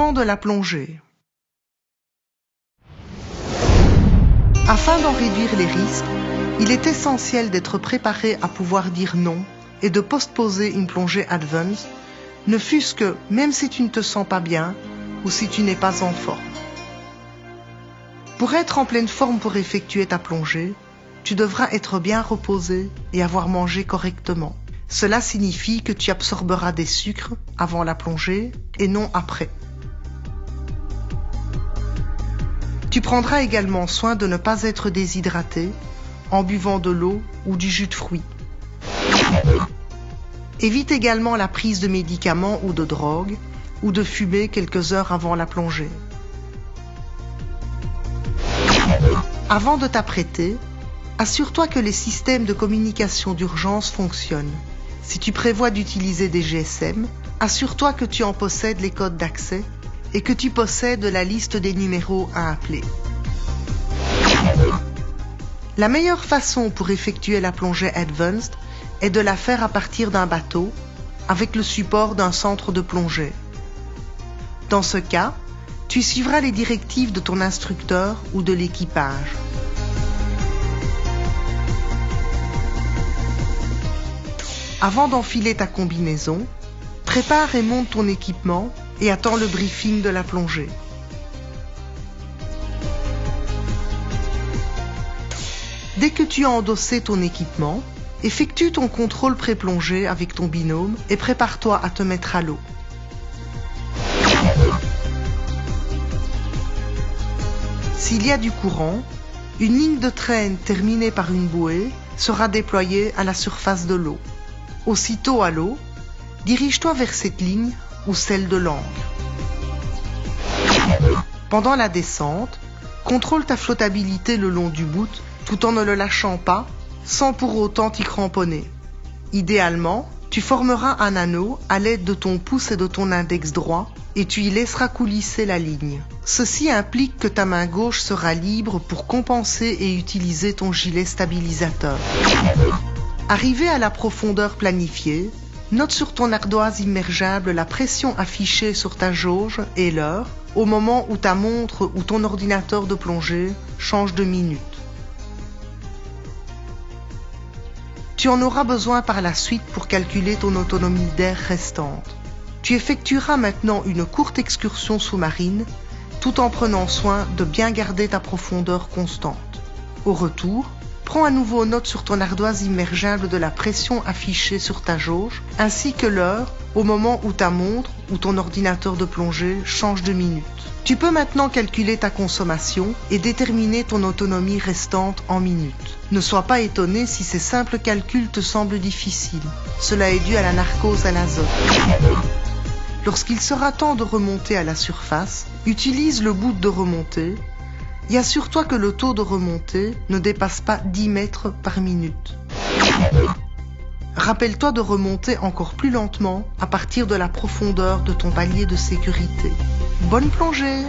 Lancement de la plongée. Afin d'en réduire les risques, il est essentiel d'être préparé à pouvoir dire non et de postposer une plongée advanced, ne fût-ce que même si tu ne te sens pas bien ou si tu n'es pas en forme. Pour être en pleine forme pour effectuer ta plongée, tu devras être bien reposé et avoir mangé correctement. Cela signifie que tu absorberas des sucres avant la plongée et non après. Tu prendras également soin de ne pas être déshydraté en buvant de l'eau ou du jus de fruits. Évite également la prise de médicaments ou de drogues ou de fumer quelques heures avant la plongée. Avant de t'apprêter, assure-toi que les systèmes de communication d'urgence fonctionnent. Si tu prévois d'utiliser des GSM, assure-toi que tu en possèdes les codes d'accès et que tu possèdes la liste des numéros à appeler. La meilleure façon pour effectuer la plongée advanced est de la faire à partir d'un bateau avec le support d'un centre de plongée. Dans ce cas, tu suivras les directives de ton instructeur ou de l'équipage. Avant d'enfiler ta combinaison, prépare et monte ton équipement et attends le briefing de la plongée. Dès que tu as endossé ton équipement, effectue ton contrôle pré-plongée avec ton binôme et prépare-toi à te mettre à l'eau. S'il y a du courant, une ligne de traîne terminée par une bouée sera déployée à la surface de l'eau. Aussitôt à l'eau, dirige-toi vers cette ligne ou celle de l'angle. Pendant la descente, contrôle ta flottabilité le long du bout tout en ne le lâchant pas, sans pour autant t'y cramponner. Idéalement, tu formeras un anneau à l'aide de ton pouce et de ton index droit et tu y laisseras coulisser la ligne. Ceci implique que ta main gauche sera libre pour compenser et utiliser ton gilet stabilisateur. Arrivé à la profondeur planifiée, note sur ton ardoise immergeable la pression affichée sur ta jauge et l'heure au moment où ta montre ou ton ordinateur de plongée change de minute. Tu en auras besoin par la suite pour calculer ton autonomie d'air restante. Tu effectueras maintenant une courte excursion sous-marine tout en prenant soin de bien garder ta profondeur constante. Au retour, prends à nouveau note sur ton ardoise immergeable de la pression affichée sur ta jauge ainsi que l'heure au moment où ta montre ou ton ordinateur de plongée change de minute. Tu peux maintenant calculer ta consommation et déterminer ton autonomie restante en minutes. Ne sois pas étonné si ces simples calculs te semblent difficiles. Cela est dû à la narcose à l'azote. Lorsqu'il sera temps de remonter à la surface, utilise le bout de remontée et assure-toi que le taux de remontée ne dépasse pas 10 mètres par minute. Rappelle-toi de remonter encore plus lentement à partir de la profondeur de ton palier de sécurité. Bonne plongée!